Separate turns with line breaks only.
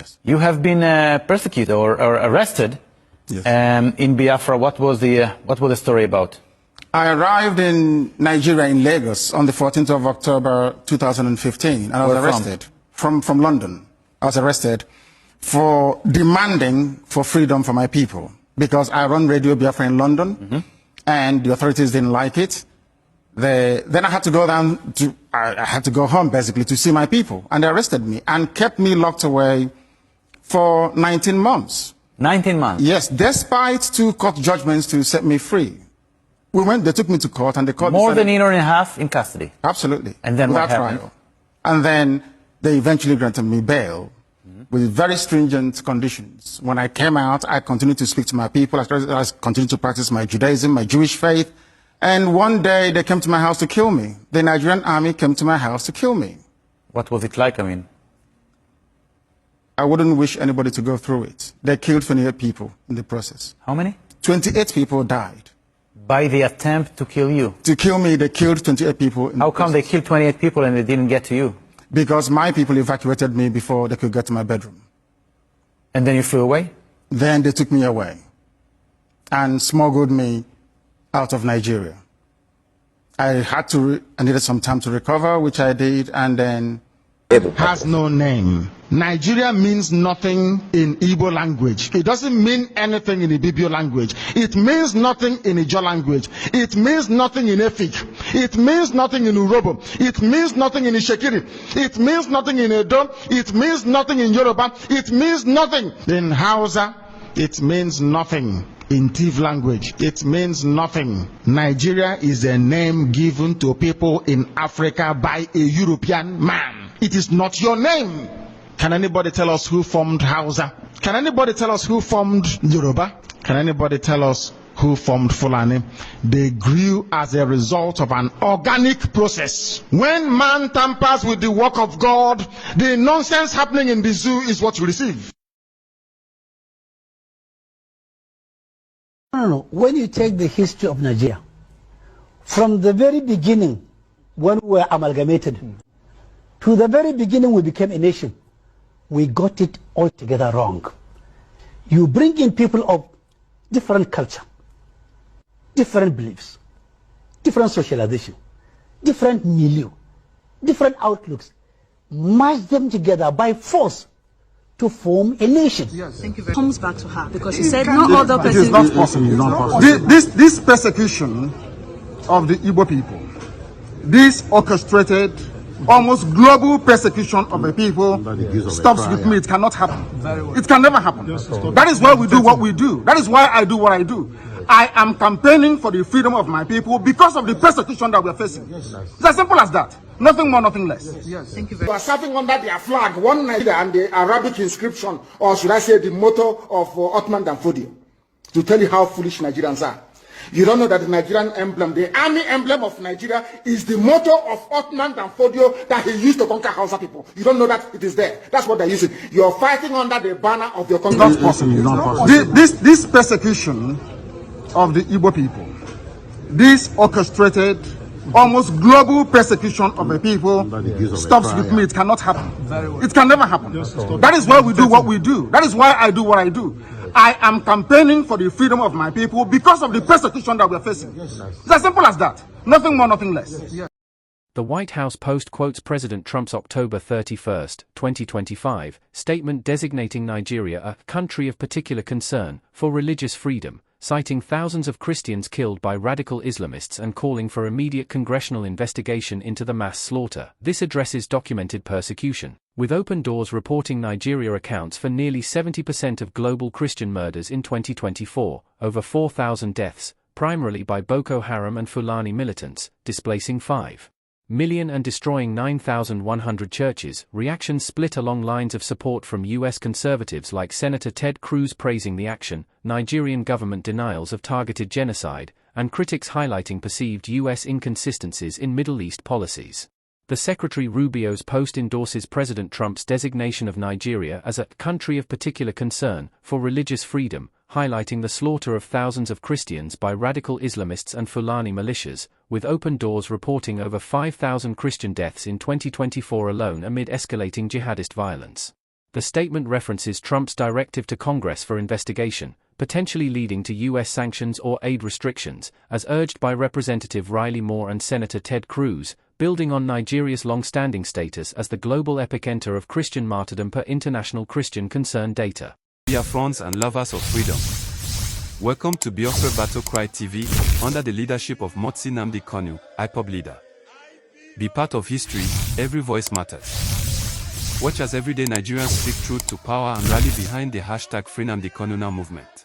Yes.
You have been persecuted or arrested in Biafra. What was the story about?
I arrived in Nigeria, in Lagos, on the 14th of October 2015, and I was arrested from London. I was arrested for demanding for freedom for my people, because I run Radio Biafra in London, and the authorities didn't like it. Then I had to go down to, I had to go home basically to see my people, and they arrested me and kept me locked away for 19 months.
19 months?
Yes, despite 2 court judgments to set me free. They took me to court, and the court
More than a year and a half in custody?
Absolutely.
And then what happened?
Trial. And then they eventually granted me bail with very stringent conditions. When I came out, I continued to speak to my people. I continued to practice my Judaism, my Jewish faith. And one day they came to my house to kill me. The Nigerian army came to my house to kill me.
What was it like? I mean,
I wouldn't wish anybody to go through it. They killed 28 people in the process.
How many?
28 people died.
By the attempt to kill you?
To kill me, they killed 28 people.
How come they killed 28 people and they didn't get to you?
Because my people evacuated me before they could get to my bedroom.
And then you flew away?
Then they took me away and smuggled me out of Nigeria. I needed some time to recover, which I did, and then has no name. Nigeria means nothing in Igbo language. It doesn't mean anything in Ibibio language. It means nothing in Ijo language. It means nothing in Efik. It means nothing in Urobo. It means nothing in Ishekiri. It means nothing in Edo. It means nothing in Yoruba. It means nothing in Hausa. It means nothing in Tiv language. It means nothing. Nigeria is a name given to people in Africa by a European man. It is not your name. Can anybody tell us who formed Hausa? Can anybody tell us who formed Yoruba? Can anybody tell us who formed Fulani? They grew as a result of an organic process. When man tampers with the work of God, the nonsense happening in the zoo is what you receive.
No. When you take the history of Nigeria, from the very beginning, when we were amalgamated, to the very beginning we became a nation, we got it altogether wrong. You bring in people of different culture, different beliefs, different socialization, different milieu, different outlooks, merge them together by force to form a nation.
Yes. Thank you very much. Comes back to her because she said no other person.
It is not possible. It is not possible. This persecution of the Igbo people, this orchestrated, almost global persecution of the people stops with me. It cannot happen. It can never happen. That is why we do what we do. That is why I do what I do. I am campaigning for the freedom of my people because of the persecution that we are facing. It's as simple as that. Nothing more, nothing less.
Yes. Thank you
You
very
are serving under their flag, one Nigeria, and the Arabic inscription, or should I say the motto of Ottoman Danfodio, to tell you how foolish Nigerians are. You don't know that the Nigerian emblem, the army emblem of Nigeria, is the motto of Ottoman Danfodio that he used to conquer Hausa people. You don't know that it is there. That's what they're using. You're fighting under the banner of your country. It's not possible. It's not possible. This persecution of the Igbo people, this orchestrated, almost global persecution of the people stops with me. It cannot happen. It can never happen. That is why we do what we do. That is why I do what I do. I am campaigning for the freedom of my people because of the persecution that we are facing. It's as simple as that. Nothing more, nothing less.
The White House Post quotes President Trump's October 31, 2025, statement designating Nigeria a country of particular concern for religious freedom, citing thousands of Christians killed by radical Islamists and calling for immediate congressional investigation into the mass slaughter. This addresses documented persecution, with Open Doors reporting Nigeria accounts for nearly 70% of global Christian murders in 2024, over 4,000 deaths, primarily by Boko Haram and Fulani militants, displacing 5 million and destroying 9,100 churches. Reactions split along lines of support from U.S. conservatives like Senator Ted Cruz praising the action, Nigerian government denials of targeted genocide, and critics highlighting perceived U.S. inconsistencies in Middle East policies. The Secretary Rubio's post endorses President Trump's designation of Nigeria as a country of particular concern for religious freedom, highlighting the slaughter of thousands of Christians by radical Islamists and Fulani militias, with Open Doors reporting over 5,000 Christian deaths in 2024 alone amid escalating jihadist violence. The statement references Trump's directive to Congress for investigation, potentially leading to U.S. sanctions or aid restrictions, as urged by Representative Riley Moore and Senator Ted Cruz, building on Nigeria's long-standing status as the global epicenter of Christian martyrdom per International Christian Concern data.
Biafrans and lovers of freedom, welcome to Biafra Battle Cry TV, under the leadership of Motsi Nnamdi Kanu, IPOB leader. Be part of history, every voice matters. Watch as everyday Nigerians speak truth to power and rally behind the hashtag Free Nnamdi Kanu Now movement.